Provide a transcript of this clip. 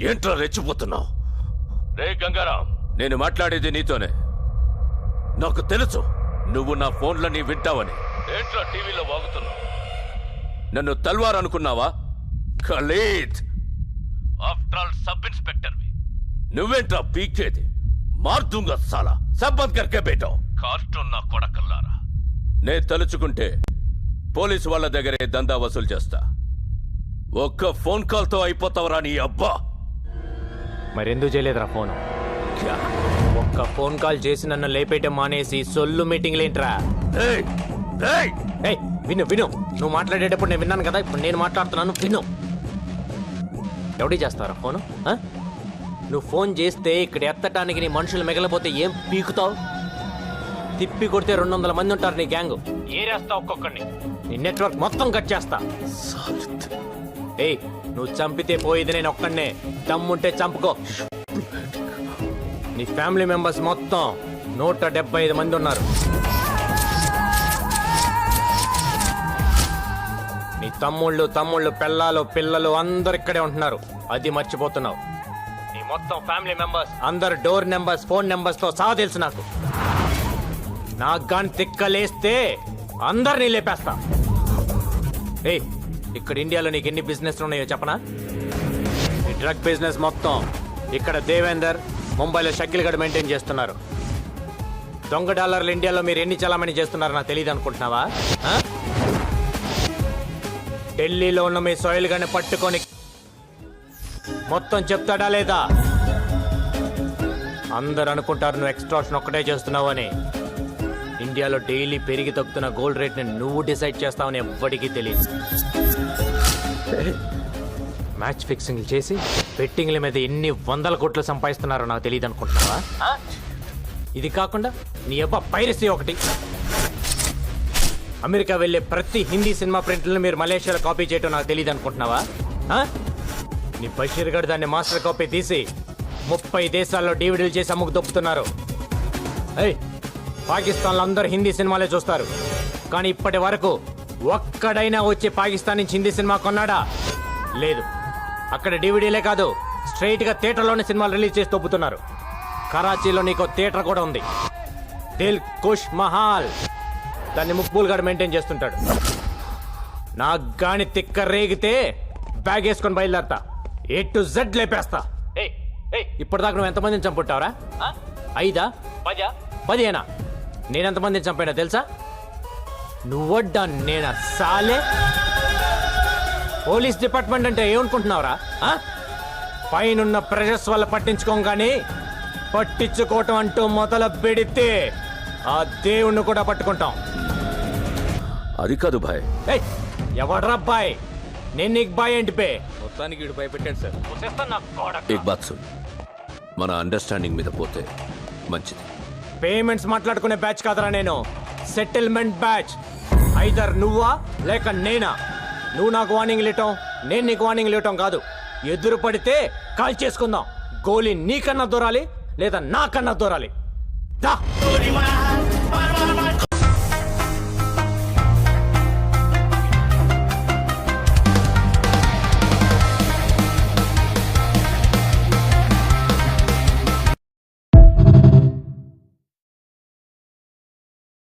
ఏంట్రా రెచ్చిపోతున్నావు? రే గంగారాం, నేను మాట్లాడేది నీతోనే. నాకు తెలుసు నువ్వు నా ఫోన్లని వింటావని. ఏంట్రా టీవీలో వాగుతున్నావు? నన్ను తల్వార్ అనుకున్నావా? ఖలీద్, ఆఫ్టర్ ఆల్ సబ్ ఇన్స్పెక్టర్వి. నువ్వేంట్రా పీకేది? మార్దుంగా సాలా, సబ్ బంద్ కర్కే బేటో. కార్టూన్ నా కొడకల్లారా. నే తలుచుకుంటే పోలీసు వాళ్ళ దగ్గరే దందా వసూలు చేస్తా. ఒక్క ఫోన్ కాల్తో అయిపోతావరా నీ అబ్బా. మరెందుకు చేయలేదురా ఫోను? ఒక్క ఫోన్ కాల్ చేసి నన్ను లేపేయటం మానేసి సొల్లు మీటింగ్లేంట్రా? విను విను, నువ్వు మాట్లాడేటప్పుడు నేను విన్నాను కదా, ఇప్పుడు నేను మాట్లాడుతున్నాను విను. ఎవడి చేస్తారా ఫోను? నువ్వు ఫోన్ చేస్తే ఇక్కడ ఎత్తటానికి నీ మనుషులు మిగలపోతే ఏం పీకుతావు? తిప్పి కొడితే 200 మంది ఉంటారు నీ గ్యాంగ్. ఏరేస్తా ఒక్కొక్కడిని, నీ నెట్వర్క్ మొత్తం కట్ చేస్తా. నువ్వు చంపితే పోయేది నేను ఒక్కడనే. దమ్ముంటే చంపుకో. నీ ఫ్యామిలీ మెంబర్స్ మొత్తం 175 మంది ఉన్నారు. నీ తమ్ముళ్ళు పెళ్ళాలు పిల్లలు అందరు ఇక్కడే ఉంటున్నారు. అది మర్చిపోతున్నావు. నీ మొత్తం ఫ్యామిలీ మెంబర్స్ అందరు డోర్ నెంబర్స్ ఫోన్ నెంబర్స్ తో సహా తెలుసు నాకు. నాకు గాని తిక్కలేస్తే అందరినీ లేపేస్తా. ఇక్కడ ఇండియాలో నీకు ఎన్ని బిజినెస్ ఉన్నాయో చెప్పనా? ఈ డ్రగ్ బిజినెస్ మొత్తం ఇక్కడ దేవేందర్, ముంబైలో షకిల్ గడ్ మెయింటైన్ చేస్తున్నారు. దొంగ డాలర్లు ఇండియాలో మీరు ఎన్ని చలామణి చేస్తున్నారో నాకు తెలియదు అనుకుంటున్నావా? ఢిల్లీలో ఉన్న మీ సోయిల్ గడ్ని పట్టుకొని మొత్తం చెప్తాడా లేదా? అందరు అనుకుంటారు నువ్వు ఎక్స్ట్రాక్షన్ ఒక్కటే చేస్తున్నావు అని. ఇండియాలో డైలీ పెరిగి తగ్గుతున్న గోల్డ్ రేట్ ని నువ్వు డిసైడ్ చేస్తావని ఎవ్వడికి తెలియదు. మ్యాచ్ ఫిక్సింగ్ చేసి బెట్టింగ్ల మీద ఎన్ని 100 కోట్లు సంపాదిస్తున్నారో నాకు తెలియదు అనుకుంటున్నావా? ఇది కాకుండా నీ అబ్బా పైరసీ ఒకటి. అమెరికా వెళ్ళే ప్రతి హిందీ సినిమా ప్రింట్లను మీరు మలేషియాలో కాపీ చేయటం నాకు తెలియదు అనుకుంటున్నావా? నీ బషీర్ గడ్ దాన్ని మాస్టర్ కాపీ తీసి 30 దేశాల్లో డివిడీలు చేసి అమ్ముకు దొప్పుతున్నారు. పాకిస్తాన్లో అందరూ హిందీ సినిమాలే చూస్తారు, కానీ ఇప్పటి వరకు ఒక్కడైనా వచ్చి పాకిస్తాన్ నుంచి హిందీ సినిమా కొన్నాడా? లేదు. అక్కడ డివిడీలే కాదు, స్ట్రైట్ గా థియేటర్లోనే సినిమాలు రిలీజ్ చేసి తొప్పుతున్నారు. కరాచీలో నీకు థియేటర్ కూడా ఉంది, దిల్ కుష్ మహాల్. దాన్ని ముక్బూల్ గడ్ మెయింటైన్ చేస్తుంటాడు. నాకు గాని తిక్క రేగితే బ్యాగ్ వేసుకొని బయలుదేరతా, A to Z లేపేస్తా. ఇప్పటిదాకా నువ్వు ఎంతమందిని చంపుంటావురా? 5, 10, 10 నేనెంతమందిని చంపానో తెలుసా? నువ్వడ్డా నేనా సాలే? పోలీస్ డిపార్ట్మెంట్ అంటే ఏమనుకుంటున్నావురా? పైనున్న ప్రెషర్స్ వల్ల పట్టించుకోగానే పట్టించుకోవటం అంటూ మొదలు పెడితే ఆ దేవుణ్ణి కూడా పట్టుకుంటాం. అది కాదు భాయ్. ఎవడ్రా బాయ్? నేను నీకు బాయ్ ఏంటి పే? మొత్తానికి వీడు భయపెట్టాడు సార్. ఏక్ బాత్ సున్, మన అండర్స్టాండింగ్ మీద పోతే మంచిది. పేమెంట్స్ మాట్లాడుకునే బ్యాచ్ కాదరా నేను, సెటిల్మెంట్ బ్యాచ్. ఐదర్ నువ్వా లేక నేనా. నువ్వు నాకు వార్నింగ్ ఇవ్వటం, నేను నీకు వార్నింగ్ ఇవ్వటం కాదు. ఎదురు పడితే కాల్ చేసుకుందాం. గోలీ నీకన్నా దూరాలి లేదా నాకన్నా దూరాలి. దా.